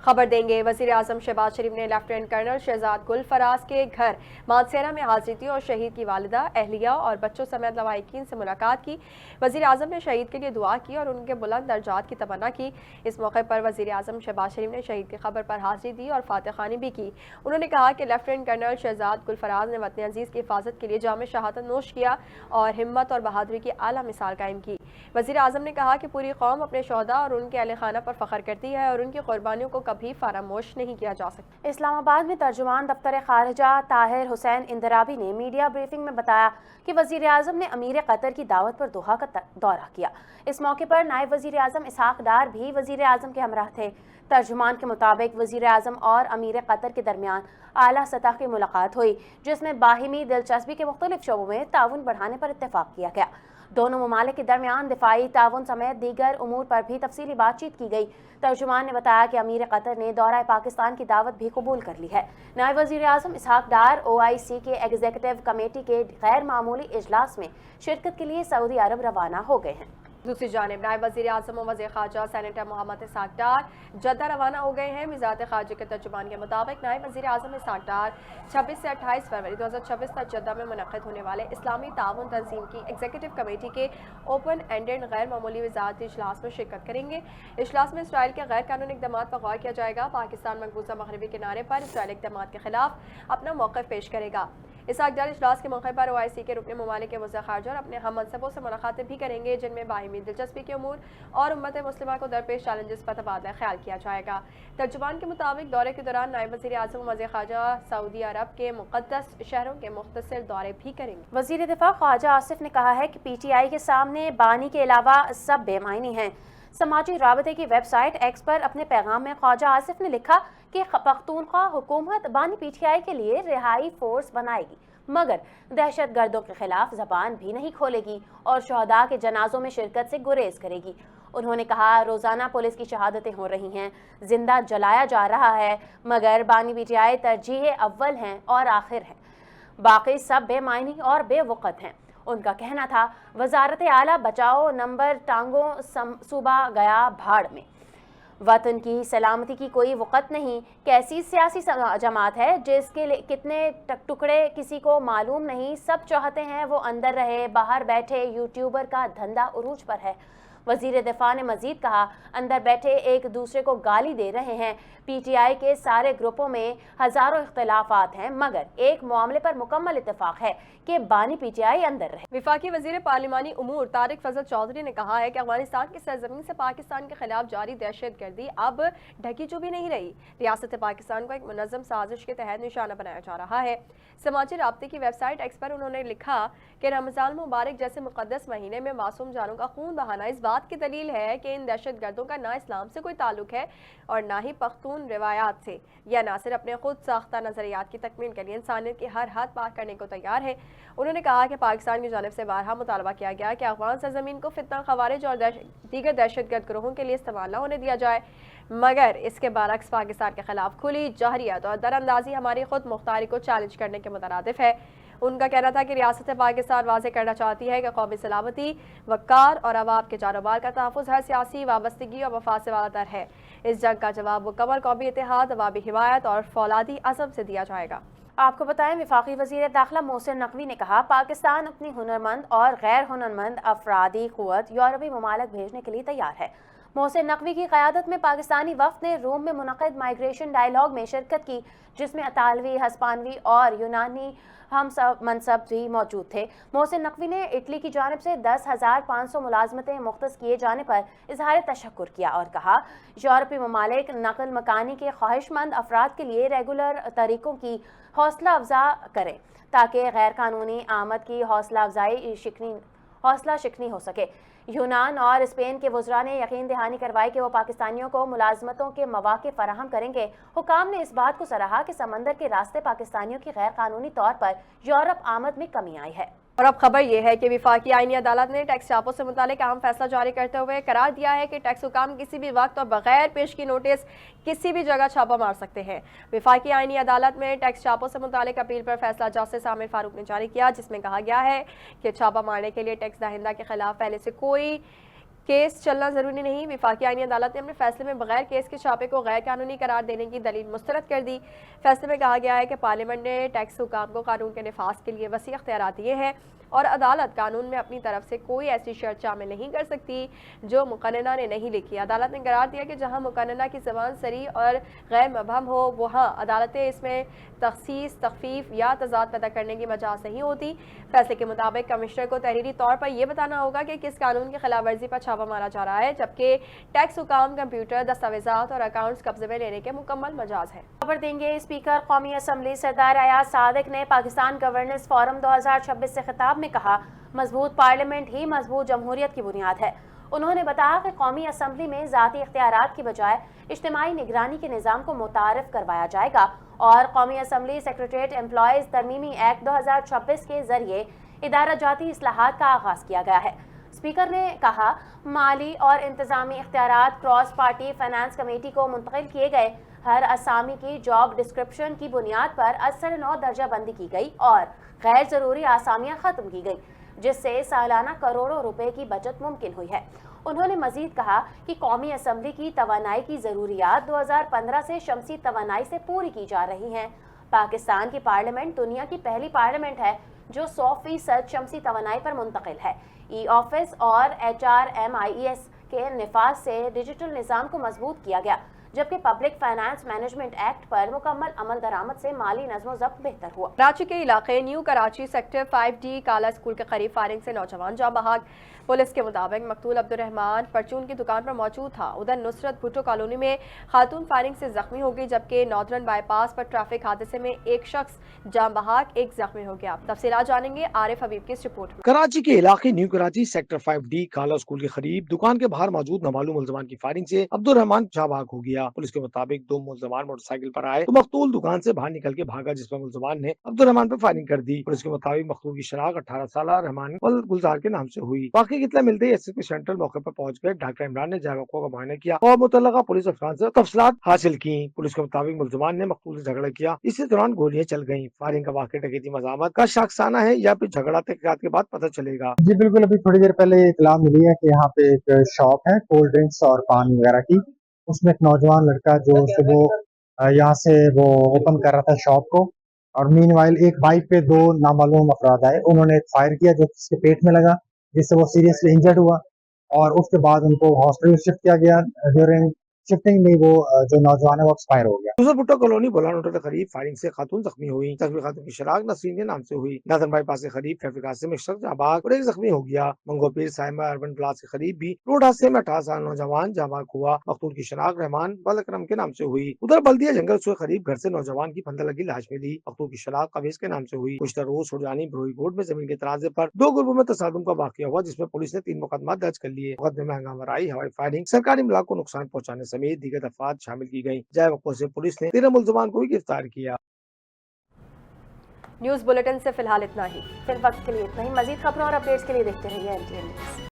खबर देंगे। वजीर आजम शहबाज शरीफ ने लेफ्टिनेंट कर्नल शहजाद गुल फराज के घर मानसेरा में हाजिरी दी और शहीद की वालिदा, अहलिया और बच्चों समेत लवाहिकीन से मुलाकात की। वजीर आजम ने शहीद के लिए दुआ की और उनके बुलंद दर्जात की तमन्ना की। इस मौके पर वजीर आजम शहबाज शरीफ ने शहीद की खबर पर हाजिरी दी और फातह खानी भी की। उन्होंने कहा कि लेफ्टिनेंट कर्नल शहजाद गुल फराज ने वतन अजीज की हिफाजत के लिए जाम शहादत नोश किया और हिम्मत और बहादुरी की आला मिसाल कायम की। वजीर आजम ने कहा कि पूरी कौम अपने शोहदा और उनके अहले खाना पर फख्र करती है और उनकी कुर्बानियों को कभी फरामोश नहीं किया जा सकता। इस्लामाबाद में तर्जुमान दफ्तर खारजा ताहिर हुसैन इंदराबी ने मीडिया ब्रीफिंग में बताया कि वजीर आजम ने अमीर कतर की दावत पर दोहा का दौरा किया। इस मौके पर नायब वजीर आजम इसहाक डार भी वजीर आजम के हमराह थे। तर्जुमान के मुताबिक वजीर आजम और अमीर कतर के दरमियान आला सतह की मुलाकात हुई, जिसमें बाहिमी दिलचस्पी के मुख्तलिफ शोबों में ताउन बढ़ाने पर इत्तेफाक किया गया। दोनों ममालिक के दरमियान दिफाई ताउन समेत दीगर उमूर पर भी तफसीली बातचीत की गई। तर्जुमान ने बताया कि अमीर कतर ने दौरा पाकिस्तान की दावत भी कबूल कर ली है। नायब वजीर आजम इसहाक डार OIC के एग्जीक्यूटिव कमेटी के गैर मामूली इजलास में शिरकत के लिए सऊदी अरब रवाना हो गए हैं। दूसरी जानिब नायब वज़ीर आज़म और वज़ीर ख़ारजा सेनेटर मोहम्मद इसहाक डार जद्दा रवाना हो गए हैं। वज़ारत ख़ारजा के तर्जुमान के मुताबिक नायब वज़ीर आज़म इसहाक डार 26 से 28 फरवरी 2026 तक जद्दा में मुनक़्क़िद होने वाले इस्लामी ताउन तंजीम की एग्जीक्यूटिव कमेटी के ओपन एंडेड गैर मामूली वज़ारती इजलास में शिरकत करेंगे। इजलास में इसराइल के गैर कानूनी इक़दामात पर गौर किया जाएगा। पाकिस्तान मकबूजा मग़रिबी किनारे पर इसराइली इक़दामात के खिलाफ अपना मौक़िफ़ पेश करेगा। इसहाक डार इजलास के मौके पर OIC के रुकन ममालिक के वज़ीर ख़ारजा और अपने हम मनसबों से मुलाकातें भी करेंगे, जिनमें बाहिमी दिलचस्पी के उमूर और उम्मत मुस्लिमा को दरपेश चैलेंजेस पर तबादला ख्याल किया जाएगा। तर्जुमान के मुताबिक दौरे के दौरान नायब वज़ीर आज़म और वज़ीर ख़ारजा सऊदी अरब के मुक़द्दस शहरों के मुख्तसर दौरे भी करेंगे। वज़ीर दिफ़ा ख्वाजा आसिफ ने कहा है कि PTI के सामने बानी के अलावा सब बेमायनी हैं। समाजी राबते की वेबसाइट एक्स पर अपने पैगाम में ख्वाजा आसिफ ने लिखा कि पख्तूनख्वा हुकूमत बानी PTI के लिए रिहाई फोर्स बनाएगी, मगर दहशत गर्दों के खिलाफ जबान भी नहीं खोलेगी और शहदा के जनाजों में शिरकत से गुरेज करेगी। उन्होंने कहा, रोज़ाना पुलिस की शहादतें हो रही हैं, जिंदा जलाया जा रहा है, मगर बानी PTI तरजीह अव्वल हैं और आखिर हैं, बाकी सब बेमायनी और बेवक़्त हैं। उनका कहना था, वजारत आला बचाओ नंबर टांगों सूबा गया भाड़ में। वतन की सलामती की कोई वक़्त नहीं। कैसी सियासी जमात है जिसके कितने टुकड़े किसी को मालूम नहीं, सब चाहते हैं वो अंदर रहे, बाहर बैठे यूट्यूबर का धंधा उरूज पर है। वज़ीर दिफा ने मजीद कहा, अंदर बैठे एक दूसरे को गाली दे रहे हैं। PTI के सारे ग्रुपों में हज़ारों इख्तिलाफात हैं, मगर एक मामले पर मुकम्मल इत्तेफाक है कि बानी PTI अंदर रहे। विफाकी वज़ीर पार्लिमानी उमूर तारिक फजल चौधरी ने कहा है कि अफगानिस्तान की सरजमीन से पाकिस्तान के खिलाफ जारी दहशत गर्दी अब ढकी चुभी नहीं रही। रियासत पाकिस्तान को एक मुनज़्ज़म साजिश के तहत निशाना बनाया जा रहा है। समाजी राब्ते की वेबसाइट एक्स पर उन्होंने लिखा कि रमज़ान मुबारक जैसे मुक़द्दस महीने में मासूम जानों का खून बहाना इस बात की दलील है कि इन दहशत गर्दों का ना इस्लाम से कोई ताल्लुक है और ना ही पख्तून रिवायात से। या नासिर अपने खुद साख्ता नज़रियात की तकमील के लिए इंसानियत की हर हद पार करने को तैयार है। उन्होंने कहा कि पाकिस्तान की जानिब से बारहा मुतालबा किया गया कि अफगान सरजमीन को फितना, खवारिज और दीगर दहशत गर्द ग्रोहों के लिए इस्तेमाल न होने दिया जाए, मगर इसके बरक्स पाकिस्तान के खिलाफ खुली जहरियत और दरअंदाजी हमारी खुद मुख्तारी को चैलेंज करने के मुतरादिफ है। उनका कहना था कि रियासत पाकिस्तान वाज़ेह करना चाहती है कि कौमी सलामती, वक़ार और अवाम के जारोबार का तहफ़्फ़ुज़ हर सियासी वाबस्तगी और मफाद से वाला है। इस जंग का जवाब मुकम्मल कौमी इत्तेहाद, अवामी हिमायत और फौलादी अज़म से दिया जाएगा। आपको बताएं, वफाकी वज़ीर दाखिला मोहसिन नकवी ने कहा, पाकिस्तान अपनी हुनरमंद और गैर हुनरमंद अफरादी क़ुव्वत यूरोपी ममालिक भेजने के लिए तैयार है। मोहसिन नकवी की क़यादत में पाकिस्तानी वफ़द ने रोम में मुनक़्क़िद माइग्रेशन डायलॉग में शिरकत की, जिसमें अतालवी, हस्पानवी और यूनानी हम सब मनसब भी मौजूद थे। मोहसिन नकवी ने इटली की जानिब से 10,500 मुलाजमतें मुख्तस किए जाने पर इजहार तशक्कुर किया और कहा, यूरोपी ममालिक नकल मकानी के ख्वाहिशमंद अफराद के लिए रेगुलर तरीक़ों की हौसला अफजा करें ताकि गैर कानूनी आमद की हौसला शिकनी हो सके। यूनान और स्पेन के वज़रा ने यकीन दहानी करवाई कि वो पाकिस्तानियों को मुलाजमतों के मौक़े फराहम करेंगे। हुकाम ने इस बात को सराहा कि समंदर के रास्ते पाकिस्तानियों की गैर कानूनी तौर पर यूरोप आमद में कमी आई है। और अब खबर यह है कि विफाकी आईनी अदालत ने टैक्स छापों से मुतालिक अहम फैसला जारी करते हुए करार दिया है कि टैक्स हुकाम किसी भी वक्त और बगैर पेशगी नोटिस किसी भी जगह छापा मार सकते हैं। विफाकी आईनी अदालत में टैक्स छापों से मुतालिक अपील पर फैसला जस्टिस आमिर फारूक ने जारी किया, जिसमें कहा गया है कि छापा मारने के लिए टैक्स दहिंदा के खिलाफ पहले से कोई کیس چلنا ضروری نہیں، وفاقی آئینی عدالت نے اپنے فیصلے میں بغیر کیس کے چھاپے کو غیر قانونی قرار دینے کی دلیل مسترد کر دی۔ فیصلے میں کہا گیا ہے کہ پارلیمنٹ نے ٹیکس حکام کو قانون کے نفاذ کے لیے وسیع اختیارات دیے ہیں اور عدالت قانون میں اپنی طرف سے کوئی ایسی شرط شامل نہیں کر سکتی جو مقننہ نے نہیں لکھی۔ عدالت نے قرار دیا کہ جہاں مقننہ کی زبان صریح اور غیر مبہم ہو وہاں عدالتیں اس میں تخصیص، تخفیف یا تضاد پیدا کرنے کی مجاز نہیں ہوتی۔ فیصلے کے مطابق کمشنر کو تحریری طور پر یہ بتانا ہوگا کہ کس قانون کی خلاف ورزی پر چھاپا مارا جا رہا ہے، جبکہ ٹیکس حکام کمپیوٹر، دستاویزات اور اکاؤنٹس قبضے میں لینے کے مکمل مجاز ہیں۔ خبر دیں گے اسپیکر قومی اسمبلی سردار ایاز صادق نے پاکستان گورننس فورم 2026 سے خطاب میں کہا مضبوط پارلیمنٹ ہی مضبوط جمہوریت کی بنیاد ہے۔ انہوں نے بتایا کہ قومی اسمبلی میں ذاتی اختیارات کی بجائے اجتماعی نگرانی کے نظام کو متعارف کروایا جائے گا اور قومی اسمبلی سیکریٹریٹ امپلائیز ترمیمی ایکٹ 2026 کے ذریعے ادارہ جاتی اصلاحات کا آغاز کیا گیا ہے۔ اسپیکر نے کہا مالی اور انتظامی اختیارات کراس پارٹی فائنانس کمیٹی کو منتقل کیے گئے، ہر اسامی کی جاب ڈسکرپشن کی بنیاد پر اثر 9 درجہ بندی کی گئی اور غیر ضروری آسامیاں ختم کی گئی، جس سے سالانہ کروڑوں روپے کی بچت ممکن ہوئی ہے۔ انہوں نے مزید کہا کہ قومی اسمبلی کی توانائی کی ضروریات 2015 سے شمسی توانائی سے پوری کی جا رہی ہیں۔ پاکستان کی پارلیمنٹ دنیا کی پہلی پارلیمنٹ ہے جو 100% شمسی توانائی پر منتقل ہے۔ ای آفس اور HRMIES کے نفاذ سے ڈیجیٹل نظام کو مضبوط کیا گیا، جبکہ پبلک فائنانس مینجمنٹ ایکٹ پر مکمل عمل درآمد سے مالی نظم و ضبط بہتر ہوا۔ کراچی کے علاقے نیو کراچی سیکٹر 5D کالا اسکول کے قریب فائرنگ سے نوجوان جاں بحق۔ پولیس کے مطابق مقتول عبدالرحمان پرچون کی دکان پر موجود تھا۔ ادھر نصرت بھٹو کالونی میں خاتون فائرنگ سے زخمی ہو گئی، جبکہ northern by pass per traffic حادثے میں ایک شخص جاں بحق، ایک زخمی ہو گیا۔ تفصیلات جانیں گے عارف حبیب کی اس رپورٹ میں۔ کراچی کے علاقے نیو کراچی سیکٹر 5D کالا اسکول کے قریب دکان کے باہر موجود نامعلوم ملزمان کی فائرنگ سے عبدالرحمان جاں بحق ہو گیا۔ پولیس کے مطابق 2 ملزمان موٹر سائیکل پر آئے تو مقتول دکان سے باہر نکل کے بھاگا، جس پر ملزمان نے عبدالرحمان پر فائرنگ کر دی۔ پولیس کے مطابق مقتول کی شناخت 18 سالہ رحمان گلزار کے نام سے ہوئی۔ واقعے کی اطلاع ملتے ہی SSP سینٹرل موقع پر پہنچ گئے۔ ڈاکٹر عمران نے جاں بحق کا معائنہ کیا اور متعلقہ پولیس افسران سے تفصیلات حاصل کی۔ پولیس کے مطابق ملزمان نے مقتول سے جھگڑا کیا، اسی دوران گولیاں چل گئیں۔ فائرنگ کا واقعہ ڈکیتی مزاحمت کا شاخسانہ ہے یا پھر جھگڑا تحقیقات کے بعد پتہ چلے گا۔ جی بالکل، ابھی تھوڑی دیر پہلے اطلاع ملی ہے کہ یہاں پہ ایک شاپ ہے کولڈ ڈرنکس اور پان وغیرہ کی، اس میں ایک نوجوان لڑکا جو صبح یہاں سے وہ اوپن کر رہا تھا شاپ کو، اور مین وائل ایک بائک پہ 2 نامعلوم افراد آئے، انہوں نے فائر کیا جو اس کے پیٹ میں لگا، جس سے وہ سیریسلی انجرڈ ہوا اور اس کے بعد ان کو ہاسپٹل شفٹ کیا گیا۔ ڈیورنگ شفٹنگ میں وہ جو نوجوان ہے وہ ایکسپائر ہو گیا۔ نصرت بھٹو کالونی بولان ہوٹل کے قریب فائرنگ سے خاتون زخمی ہوئی۔ زخمی خاتون کی شناخت نسرین کے نام سے ہوئی۔ ناظرن بائی پاس کے قریب ٹریفک حادثے میں شخص جاں بحق اور ایک زخمی ہو گیا۔ منگو پیر سائمہ اربن پلاس کے قریب بھی روڈ حادثے میں 18 سالہ نوجوان جاں بحق ہوا۔ مقتول کی شناخت رحمان بالاکرم کے نام سے ہوئی۔ ادھر بلدیہ جنگل کے قریب گھر سے نوجوان کی پھندہ لگی لاش ملی۔ مقتول کی شناخت قویس کے نام سے ہوئی۔ گزشتہ روز سرجانی بروئی بورڈ میں زمین کے تنازع پر 2 گروپوں میں تصادم کا واقعہ ہوا، جس میں پولیس نے 3 مقدمات درج کر لیے۔ مقدمے میں ہنگامہ آرائی، ہوائی فائرنگ، سرکاری املاک کو نقصان پہنچانے سمیت دیگر دفعات شامل کی گئی۔ جائے وقوع سے پولیس نے 13 ملزمان کو گرفتار کیا۔ نیوز بلیٹن سے فی الحال اتنا ہی۔ فی الوقت کے لیے اتنا ہی۔ مزید خبروں اور اپڈیٹس کے لیے دیکھتے رہیے NTN نیوز۔